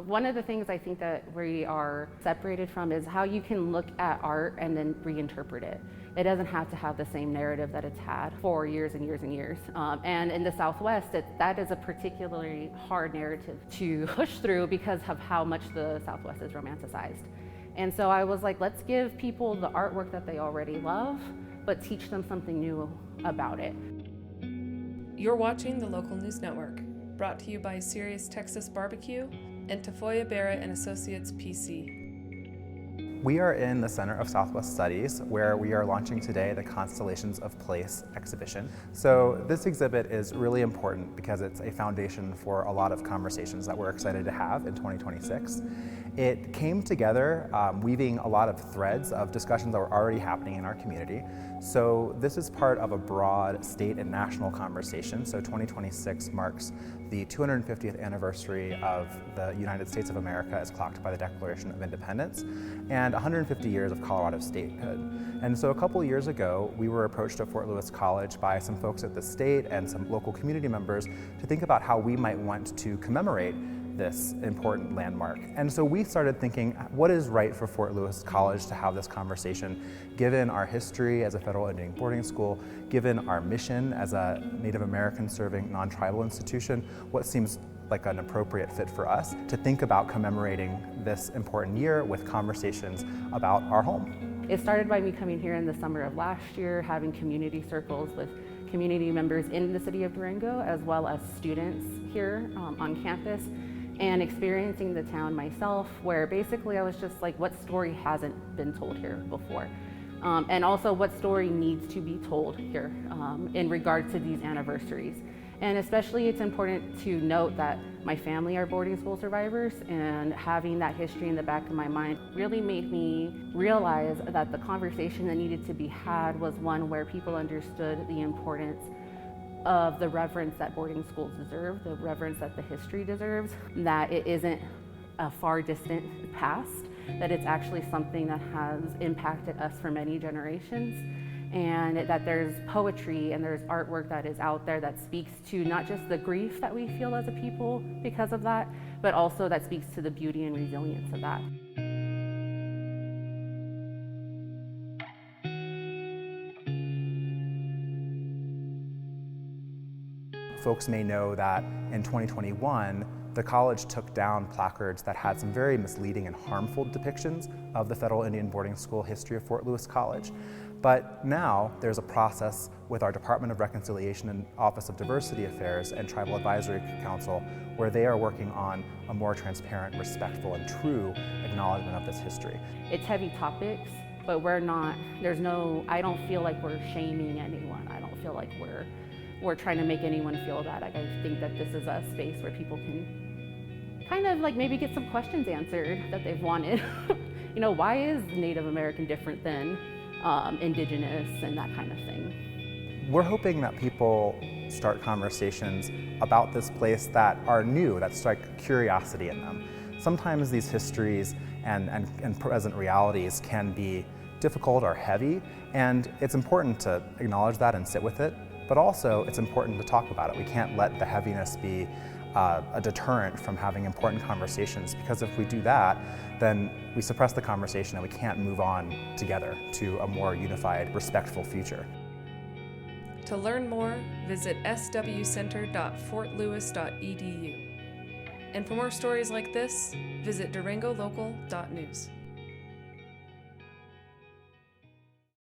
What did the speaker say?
One of the things I think that we are separated from is how you can look at art and then reinterpret it. It doesn't have to have the same narrative that it's had for years and years and years. And in the Southwest, that is a particularly hard narrative to push through because of how much the Southwest is romanticized. And so I was like, let's give people the artwork that they already love, but teach them something new about it. You're watching the Local News Network, brought to you by Sirius Texas Barbecue and Tafoya Barrett and Associates PC. We are in the Center of Southwest Studies, where we are launching today the Constellations of Place exhibition. So this exhibit is really important because it's a foundation for a lot of conversations that we're excited to have in 2026. It came together weaving a lot of threads of discussions that were already happening in our community. So this is part of a broad state and national conversation. So 2026 marks the 250th anniversary of the United States of America as clocked by the Declaration of Independence, and 150 years of Colorado statehood. And so a couple years ago, we were approached at Fort Lewis College by some folks at the state and some local community members to think about how we might want to commemorate this important landmark. And so we started thinking, what is right for Fort Lewis College to have this conversation, given our history as a federal Indian boarding school, given our mission as a Native American serving non-tribal institution, what seems like an appropriate fit for us to think about commemorating this important year with conversations about our home. It started by me coming here in the summer of last year, having community circles with community members in the city of Durango, as well as students here on campus, and experiencing the town myself, where basically I was just like, what story hasn't been told here before? And also what story needs to be told here in regard to these anniversaries. And especially it's important to note that my family are boarding school survivors, and having that history in the back of my mind really made me realize that the conversation that needed to be had was one where people understood the importance of the reverence that boarding schools deserve, the reverence that the history deserves, that it isn't a far distant past, that it's actually something that has impacted us for many generations, and that there's poetry and there's artwork that is out there that speaks to not just the grief that we feel as a people because of that, but also that speaks to the beauty and resilience of that. Folks may know that in 2021, the college took down placards that had some very misleading and harmful depictions of the Federal Indian Boarding School history of Fort Lewis College. But now there's a process with our Department of Reconciliation and Office of Diversity Affairs and Tribal Advisory Council where they are working on a more transparent, respectful, and true acknowledgement of this history. It's heavy topics, but I don't feel like we're shaming anyone. I don't feel like we're trying to make anyone feel bad. I think that this is a space where people can kind of like maybe get some questions answered that they've wanted. You know, why is Native American different than Indigenous and that kind of thing? We're hoping that people start conversations about this place that are new, that strike curiosity in them. Sometimes these histories and present realities can be difficult or heavy, and it's important to acknowledge that and sit with it. But also, it's important to talk about it. We can't let the heaviness be a deterrent from having important conversations, because if we do that, then we suppress the conversation and we can't move on together to a more unified, respectful future. To learn more, visit swcenter.fortlewis.edu. And for more stories like this, visit durangolocal.news.